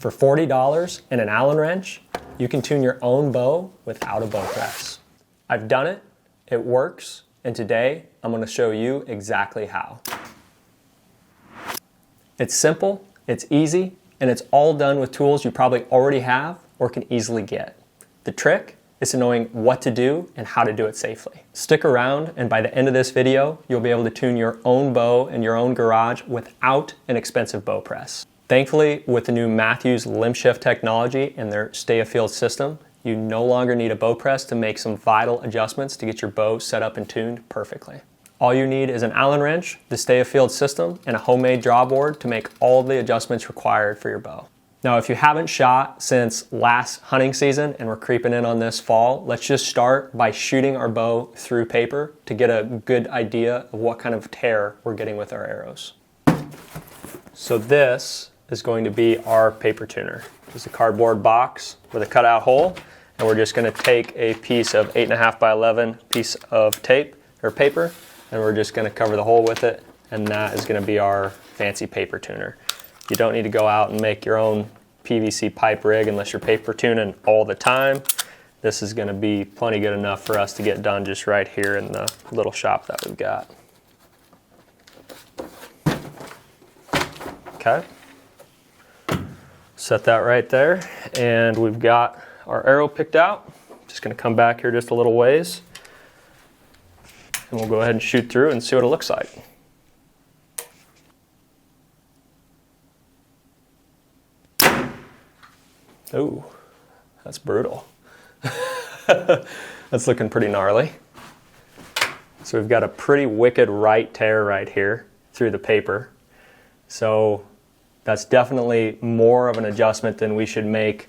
For $40 and an Allen wrench, you can tune your own bow without a bow press. I've done it, it works, and today I'm going to show you exactly how. It's simple, it's easy, and it's all done with tools you probably already have or can easily get. The trick is to knowing what to do and how to do it safely. Stick around, and by the end of this video, you'll be able to tune your own bow in your own garage without an expensive bow press. Thankfully, with the new Mathews limb shift technology and their stay afield system, you no longer need a bow press to make some vital adjustments to get your bow set up and tuned perfectly. All you need is an Allen wrench, the stay afield system, and a homemade drawboard to make all the adjustments required for your bow. Now, if you haven't shot since last hunting season and we're creeping in on this fall, let's just start by shooting our bow through paper to get a good idea of what kind of tear we're getting with our arrows. So this is going to be our paper tuner. It's a cardboard box with a cutout hole, and we're just going to take a piece of 8.5 by 11 piece of tape or paper, and we're just going to cover the hole with it, and that is going to be our fancy paper tuner. You don't need to go out and make your own PVC pipe rig unless you're paper tuning all the time. This is going to be plenty good enough for us to get done just right here in the little shop that we've got. Okay. Set that right there, and we've got our arrow picked out. Just going to come back here just a little ways, and we'll go ahead and shoot through and see what it looks like. Ooh, that's brutal. That's looking pretty gnarly. So we've got a pretty wicked right tear right here through the paper. So that's definitely more of an adjustment than we should make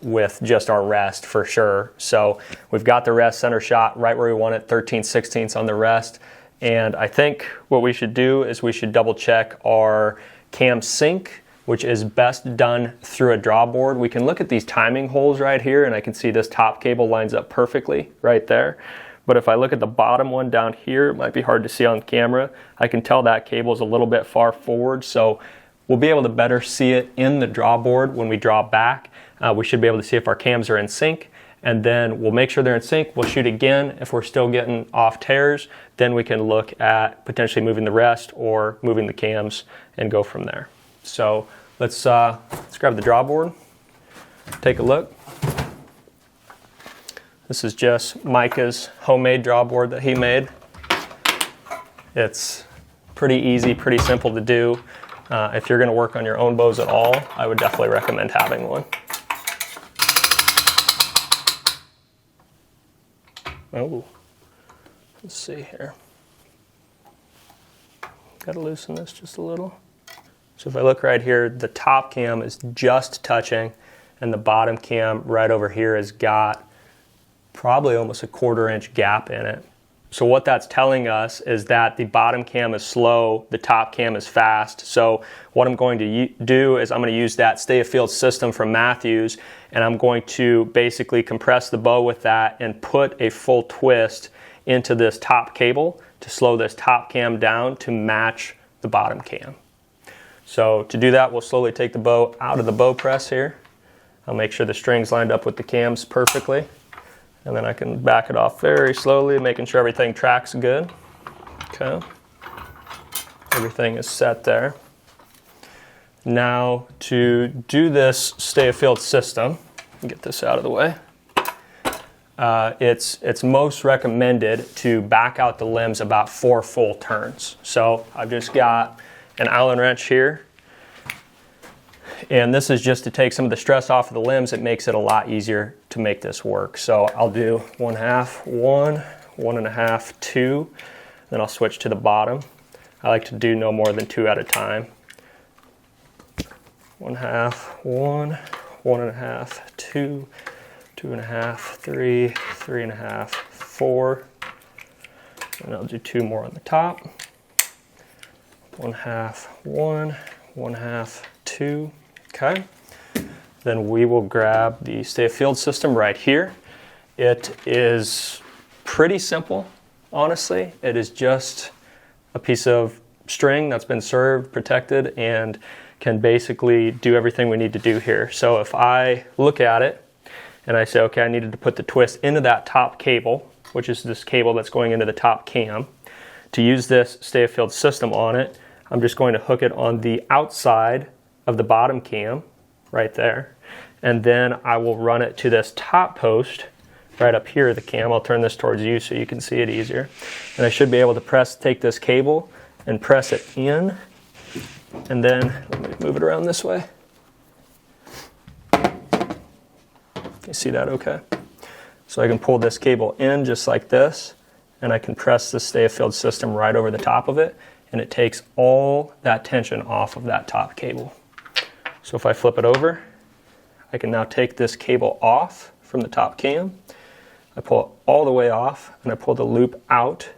with just our rest for sure. So we've got the rest center shot right where we want it, 13/16 on the rest. And I think what we should do is we should double check our cam sync, which is best done through a drawboard. We can look at these timing holes right here, and I can see this top cable lines up perfectly right there. But if I look at the bottom one down here, it might be hard to see on camera. I can tell that cable is a little bit far forward, so we'll be able to better see it in the drawboard when we draw back. We should be able to see if our cams are in sync, and then we'll make sure they're in sync. We'll shoot again. If we're still getting off tears, then we can look at potentially moving the rest or moving the cams and go from there. So let's grab the drawboard, take a look. This is just Micah's homemade drawboard that he made. It's pretty easy, pretty simple to do. If you're going to work on your own bows at all, I would definitely recommend having one. Oh, let's see here. Got to loosen this just a little. So if I look right here, the top cam is just touching, and the bottom cam right over here has got probably almost a 1/4 inch gap in it. So what that's telling us is that the bottom cam is slow, the top cam is fast. So what I'm going to do is I'm going to use that stay afield system from Mathews, and I'm going to basically compress the bow with that and put a full twist into this top cable to slow this top cam down to match the bottom cam. So to do that, we'll slowly take the bow out of the bow press here. I'll make sure the string's lined up with the cams perfectly. And then I can back it off very slowly, making sure everything tracks good. Okay. Everything is set there. Now to do this stay afield system, get this out of the way. It's most recommended to back out the limbs about 4 full turns. So I've just got an Allen wrench here, and this is just to take some of the stress off of the limbs. It makes it a lot easier to make this work. So I'll do 1/2, 1, 1.5, 2, then I'll switch to the bottom. I like to do no more than 2 at a time. 1/2, 1, 1.5, 2, 2.5, 3, 3.5, 4, and I'll do 2 more on the top. 1/2, 1, 1/2, 2. Okay. Then we will grab the stay afield system right here. It is pretty simple, honestly. It is just a piece of string that's been served, protected, and can basically do everything we need to do here. So if I look at it and I say, okay, I needed to put the twist into that top cable, which is this cable that's going into the top cam. To use this stay-afield system on it, I'm just going to hook it on the outside of the bottom cam, right there. And then I will run it to this top post, right up here, the cam. I'll turn this towards you so you can see it easier. And I should be able to take this cable and press it in. And then, let me move it around this way. You see that okay? So I can pull this cable in just like this, and I can press the stay-afield system right over the top of it, and it takes all that tension off of that top cable. So if I flip it over, I can now take this cable off from the top cam. I pull it all the way off, and I pull the loop out,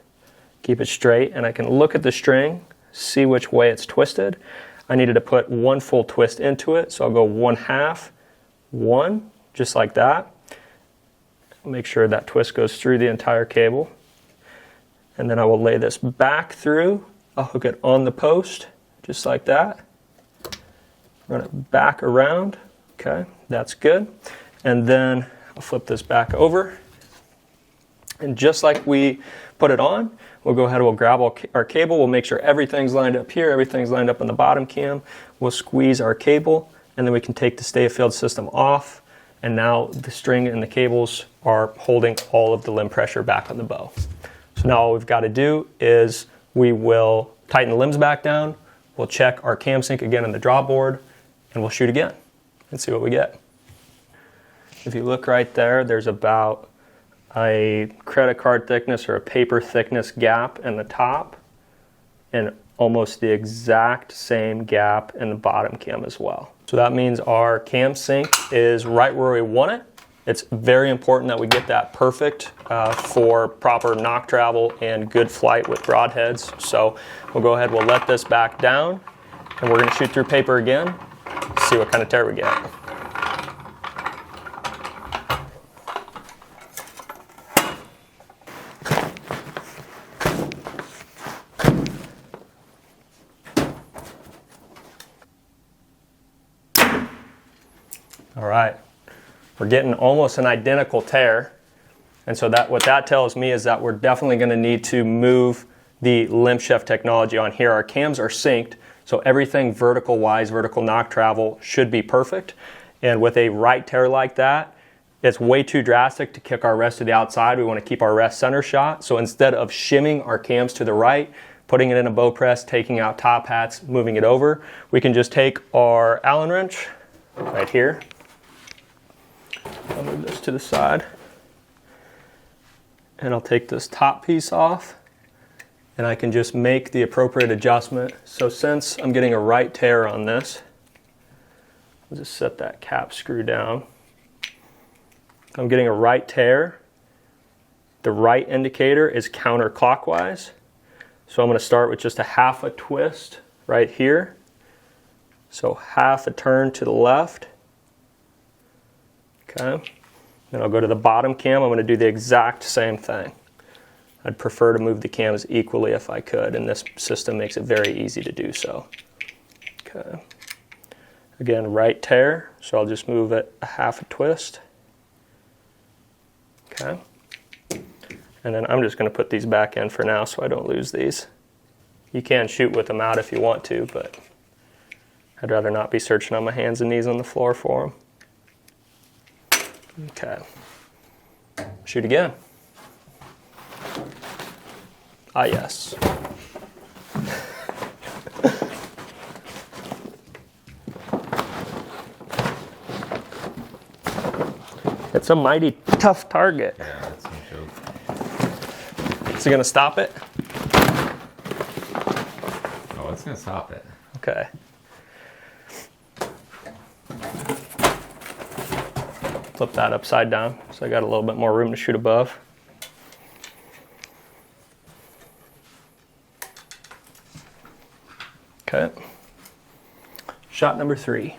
keep it straight, and I can look at the string, see which way it's twisted. I needed to put one full twist into it, so I'll go 1/2, 1, just like that. Make sure that twist goes through the entire cable. And then I will lay this back through. I'll hook it on the post, just like that. Run it back around. Okay, that's good. And then I'll flip this back over. And just like we put it on, we'll go ahead and we'll grab our cable. We'll make sure everything's lined up here, everything's lined up on the bottom cam. We'll squeeze our cable, and then we can take the stay-afield system off. And now the string and the cables are holding all of the limb pressure back on the bow. So now all we've got to do is we will tighten the limbs back down, we'll check our cam sync again on the drop board, and we'll shoot again and see what we get. If you look right there, there's about a credit card thickness or a paper thickness gap in the top, and almost the exact same gap in the bottom cam as well. So that means our cam sync is right where we want it. It's very important that we get that perfect for proper knock travel and good flight with broadheads. So we'll go ahead, we'll let this back down, and we're going to shoot through paper again, see what kind of tear we get. All right, we're getting almost an identical tear, and so what that tells me is that we're definitely going to need to move the limb shaft technology on here. Our cams are synced, so everything vertical knock travel should be perfect. And with a right tear like that, it's way too drastic to kick our rest to the outside. We want to keep our rest center shot. So instead of shimming our cams to the right, putting it in a bow press, taking out top hats, moving it over, we can just take our Allen wrench right here. I'll move this to the side, and I'll take this top piece off, and I can just make the appropriate adjustment. So since I'm getting a right tear on this, I'll just set that cap screw down. I'm getting a right tear. The right indicator is counterclockwise, so I'm going to start with just a 1/2 twist right here. So 1/2 turn to the left. Okay, then I'll go to the bottom cam. I'm going to do the exact same thing. I'd prefer to move the cams equally if I could, and this system makes it very easy to do so. Okay, again, right tear, so I'll just move it a 1/2 twist. Okay, and then I'm just going to put these back in for now so I don't lose these. You can shoot with them out if you want to, but I'd rather not be searching on my hands and knees on the floor for them. Okay, shoot again. Ah, yes. It's a mighty tough target. Yeah, that's no joke. Is it gonna stop it? Oh, it's gonna stop it. Okay. Flip that upside down so I got a little bit more room to shoot above. Okay. Shot number 3.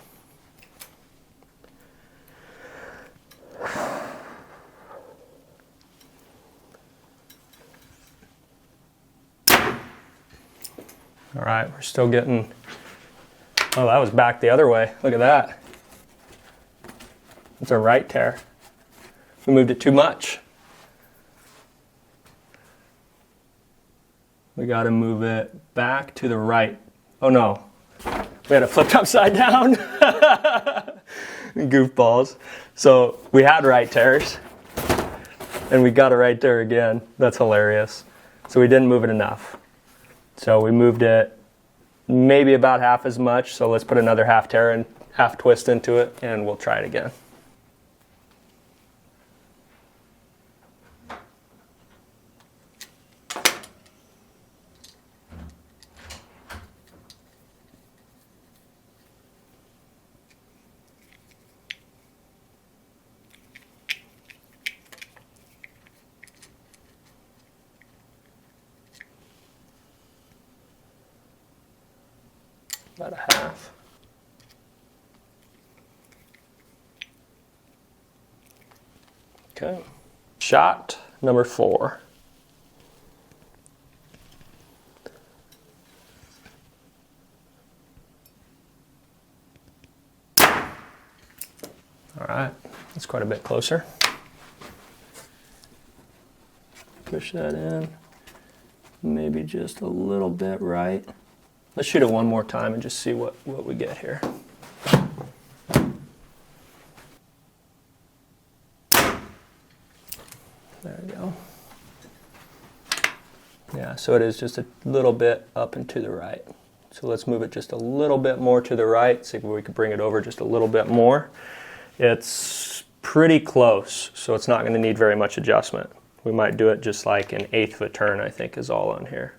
All right, we're still getting Oh, that was back the other way. Look at that. It's a right tear. We moved it too much. We got to move it back to the right. Oh no, we had it flipped upside down. Goofballs. So we had right tears and we got it right there again. That's hilarious. So we didn't move it enough. So we moved it maybe about half as much. So let's put another half tear and half twist into it and we'll try it again. About a half. Okay. Shot number 4. All right, that's quite a bit closer. Push that in, maybe just a little bit right. Let's shoot it one more time and just see what we get here. There we go. Yeah, so it is just a little bit up and to the right. So let's move it just a little bit more to the right, see if we can bring it over just a little bit more. It's pretty close, so it's not going to need very much adjustment. We might do it just like an 1/8 of a turn, I think is all on here.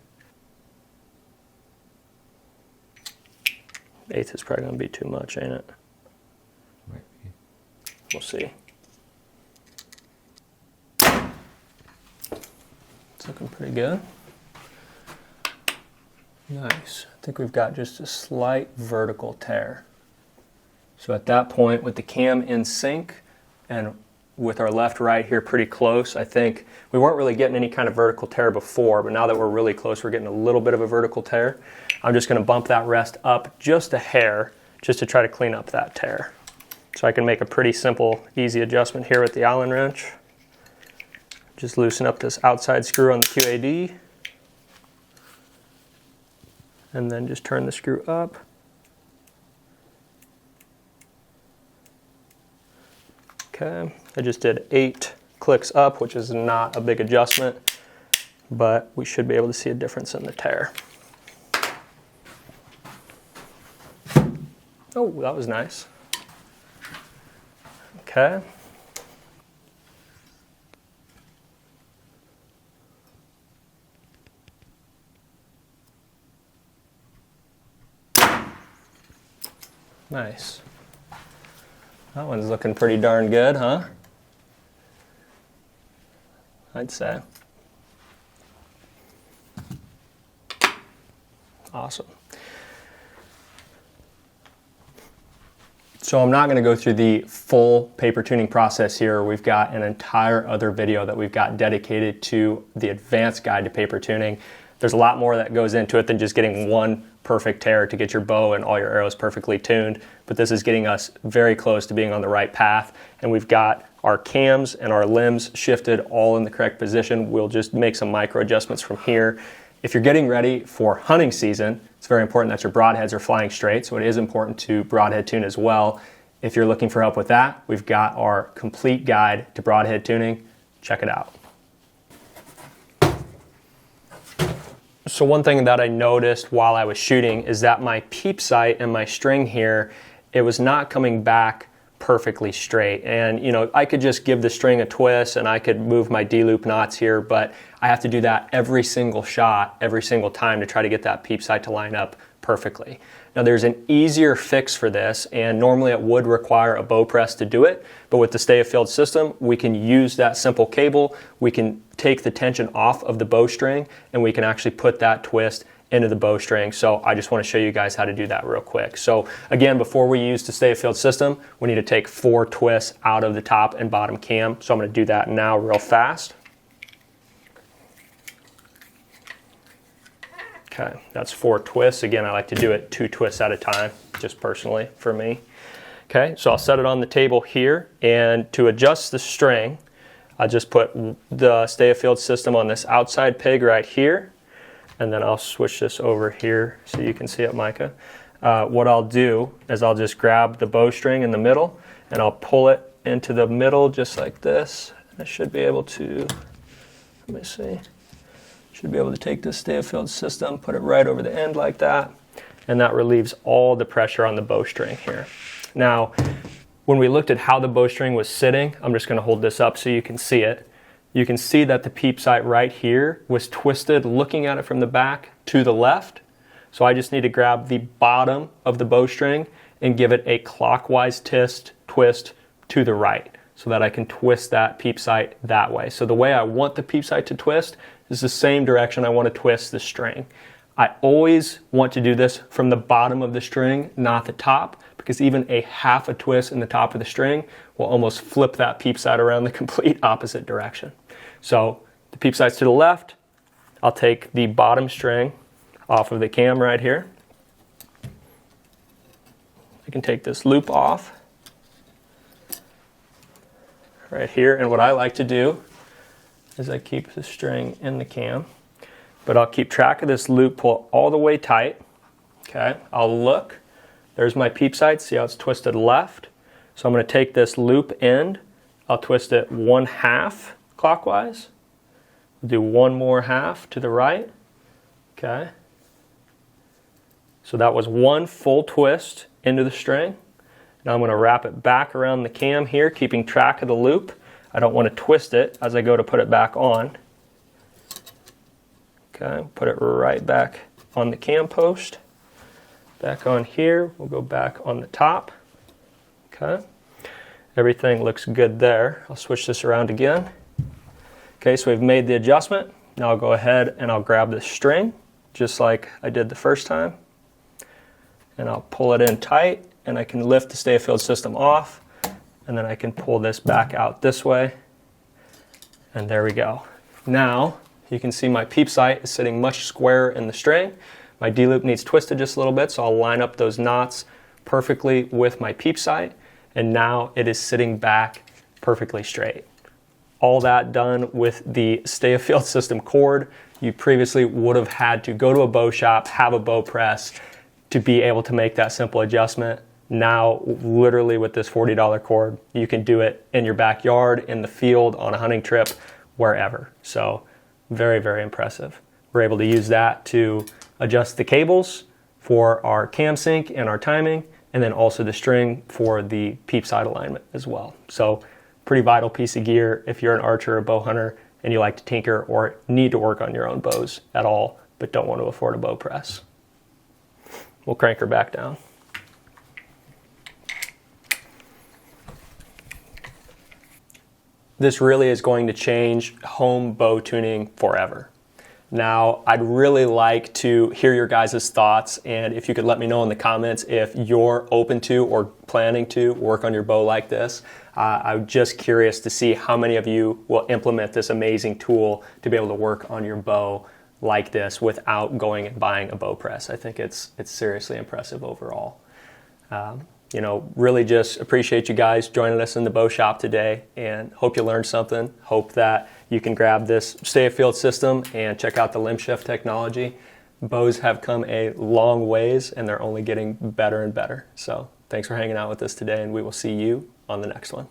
1/8 is probably going to be too much, ain't it? Might be. We'll see. It's looking pretty good. Nice. I think we've got just a slight vertical tear. So at that point, with the cam in sync and with our left-right here pretty close, I think we weren't really getting any kind of vertical tear before, but now that we're really close, we're getting a little bit of a vertical tear. I'm just going to bump that rest up just a hair, just to try to clean up that tear. So I can make a pretty simple, easy adjustment here with the Allen wrench. Just loosen up this outside screw on the QAD. And then just turn the screw up. Okay, I just did 8 clicks up, which is not a big adjustment, but we should be able to see a difference in the tear. Oh, that was nice. Okay. Nice. That one's looking pretty darn good, huh? I'd say. Awesome. So I'm not going to go through the full paper tuning process here. We've got an entire other video that we've got dedicated to the advanced guide to paper tuning. There's a lot more that goes into it than just getting one perfect tear to get your bow and all your arrows perfectly tuned, but this is getting us very close to being on the right path, and we've got our cams and our limbs shifted all in the correct position. We'll just make some micro adjustments from here. If you're getting ready for hunting season, it's very important that your broadheads are flying straight, so it is important to broadhead tune as well. If you're looking for help with that, we've got our complete guide to broadhead tuning. Check it out. So one thing that I noticed while I was shooting is that my peep sight and my string here, it was not coming back perfectly straight. And you know, I could just give the string a twist and I could move my D-loop knots here, but I have to do that every single shot, every single time to try to get that peep sight to line up perfectly. Now there's an easier fix for this, and normally it would require a bow press to do it, but with the stay afield system, we can use that simple cable, we can take the tension off of the bowstring, and we can actually put that twist into the bowstring. So I just want to show you guys how to do that real quick. So again, before we use the stay afield system, we need to take 4 twists out of the top and bottom cam. So I'm going to do that now real fast. Okay, that's 4 twists. Again, I like to do it 2 twists at a time, just personally for me. Okay, so I'll set it on the table here, and to adjust the string, I just put the stay-afield system on this outside peg right here, and then I'll switch this over here so you can see it, Micah. What I'll do is I'll just grab the bowstring in the middle, and I'll pull it into the middle just like this. I should be able to, let me see, should be able to take this stay-afield system, put it right over the end like that, and that relieves all the pressure on the bowstring here. Now, when we looked at how the bowstring was sitting, I'm just going to hold this up so you can see it. You can see that the peep sight right here was twisted, looking at it from the back to the left. So I just need to grab the bottom of the bowstring and give it a clockwise twist to the right so that I can twist that peep sight that way. So the way I want the peep sight to twist is the same direction I want to twist the string. I always want to do this from the bottom of the string, not the top, because even a half a twist in the top of the string will almost flip that peep sight around the complete opposite direction. So the peep sight's to the left. I'll take the bottom string off of the cam right here. I can take this loop off right here, and what I like to do is I keep the string in the cam, but I'll keep track of this loop, pull all the way tight. Okay, I'll look. There's my peep sight. See how it's twisted left? So I'm going to take this loop end. I'll twist it 1/2 clockwise. Do one more half to the right. Okay. So that was 1 full twist into the string. Now I'm going to wrap it back around the cam here, keeping track of the loop. I don't want to twist it as I go to put it back on. Okay, put it right back on the cam post. Back on here, we'll go back on the top. Okay, everything looks good there. I'll switch this around again. Okay, so we've made the adjustment. Now I'll go ahead and I'll grab the string, just like I did the first time. And I'll pull it in tight, and I can lift the stay-afield system off, and then I can pull this back out this way. And there we go. Now, you can see my peep sight is sitting much squarer in the string. My D-loop needs twisted just a little bit, so I'll line up those knots perfectly with my peep sight, and now it is sitting back perfectly straight. All that done with the stay-afield system cord. You previously would have had to go to a bow shop, have a bow press to be able to make that simple adjustment. Now, literally with this $40 cord, you can do it in your backyard, in the field, on a hunting trip, wherever. So very, very impressive. We're able to use that to adjust the cables for our cam sync and our timing, and then also the string for the peep sight alignment as well. So pretty vital piece of gear if you're an archer or bow hunter and you like to tinker or need to work on your own bows at all, but don't want to afford a bow press. We'll crank her back down. This really is going to change home bow tuning forever. Now, I'd really like to hear your guys' thoughts, and if you could let me know in the comments if you're open to or planning to work on your bow like this. I'm just curious to see how many of you will implement this amazing tool to be able to work on your bow like this without going and buying a bow press. I think it's seriously impressive overall. You know, really just appreciate you guys joining us in the bow shop today, and hope you learned something. Hope that you can grab this stay-afield system and check out the limb shift technology. Bows have come a long ways, and they're only getting better and better. So thanks for hanging out with us today, and we will see you on the next one.